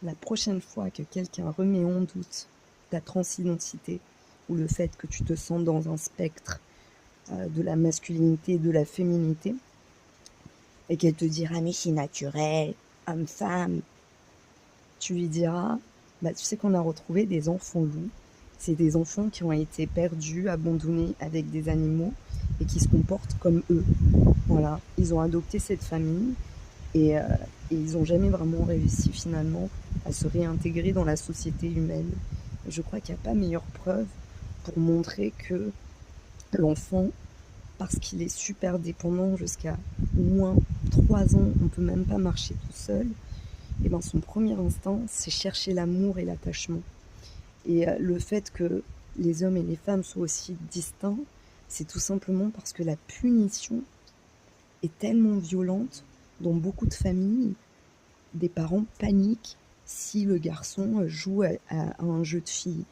la prochaine fois que quelqu'un remet en doute ta transidentité ou le fait que tu te sens dans un spectre de la masculinité et de la féminité, et qu'elle te dira mais c'est naturel, homme-femme, tu lui diras bah, tu sais qu'on a retrouvé des enfants loups. C'est des enfants qui ont été perdus, abandonnés avec des animaux et qui se comportent comme eux. Voilà, ils ont adopté cette famille et, euh, et ils n'ont jamais vraiment réussi finalement à se réintégrer dans la société humaine. Et je crois qu'il n'y a pas meilleure preuve pour montrer que l'enfant, parce qu'il est super dépendant jusqu'à au moins 3 ans, on ne peut même pas marcher tout seul, et ben son premier instinct, c'est chercher l'amour et l'attachement. Et le fait que les hommes et les femmes soient aussi distincts, c'est tout simplement parce que la punition est tellement violente dans beaucoup de familles, des parents paniquent si le garçon joue à un jeu de filles.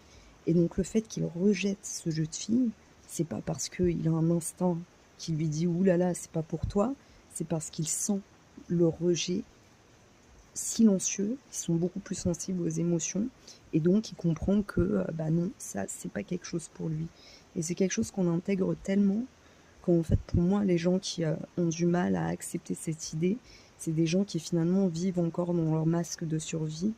Et donc le fait qu'il rejette ce jeu de filles, c'est pas parce qu'il a un instinct qui lui dit ouh là là, c'est pas pour toi, c'est parce qu'il sent le rejet silencieux, ils sont beaucoup plus sensibles aux émotions et donc il comprend que bah non, ça c'est pas quelque chose pour lui. Et c'est quelque chose qu'on intègre tellement qu'en fait pour moi les gens qui ont du mal à accepter cette idée, c'est des gens qui finalement vivent encore dans leur masque de survie.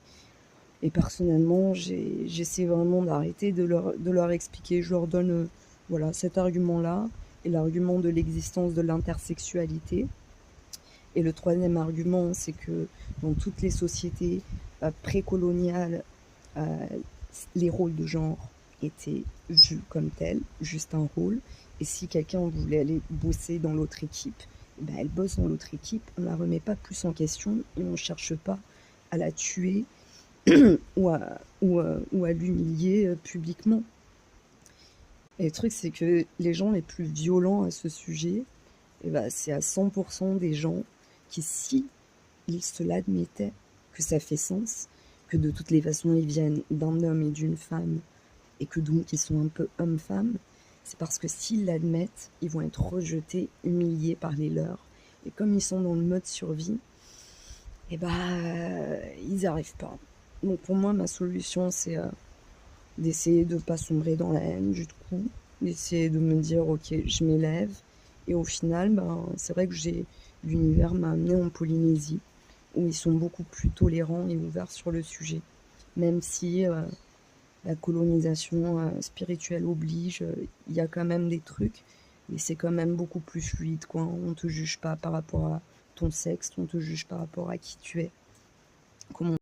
Et personnellement j'essaie vraiment d'arrêter de leur expliquer, je leur donne voilà cet argument là et l'argument de l'existence de l'intersexualité. Et le troisième argument, c'est que dans toutes les sociétés précoloniales, euh, les rôles de genre étaient vus comme tels, juste un rôle. Et si quelqu'un voulait aller bosser dans l'autre équipe, eh ben elle bosse dans l'autre équipe, on ne la remet pas plus en question et on ne cherche pas à la tuer ou à l'humilier publiquement. Et le truc, c'est que les gens les plus violents à ce sujet, eh ben, c'est à 100% des gens qui, si ils se l'admettaient, que ça fait sens, que de toutes les façons ils viennent d'un homme et d'une femme, et que donc ils sont un peu homme-femme, c'est parce que s'ils l'admettent, ils vont être rejetés, humiliés par les leurs. Et comme ils sont dans le mode survie, eh ben, ils n'y arrivent pas. Donc pour moi, ma solution, c'est d'essayer de ne pas sombrer dans la haine du coup, d'essayer de me dire ok, je m'élève. Et au final, ben, c'est vrai que l'univers m'a amené en Polynésie, où ils sont beaucoup plus tolérants et ouverts sur le sujet. Même si la colonisation spirituelle oblige, il y a quand même des trucs, mais c'est quand même beaucoup plus fluide, quoi. On te juge pas par rapport à ton sexe, on te juge par rapport à qui tu es. Comment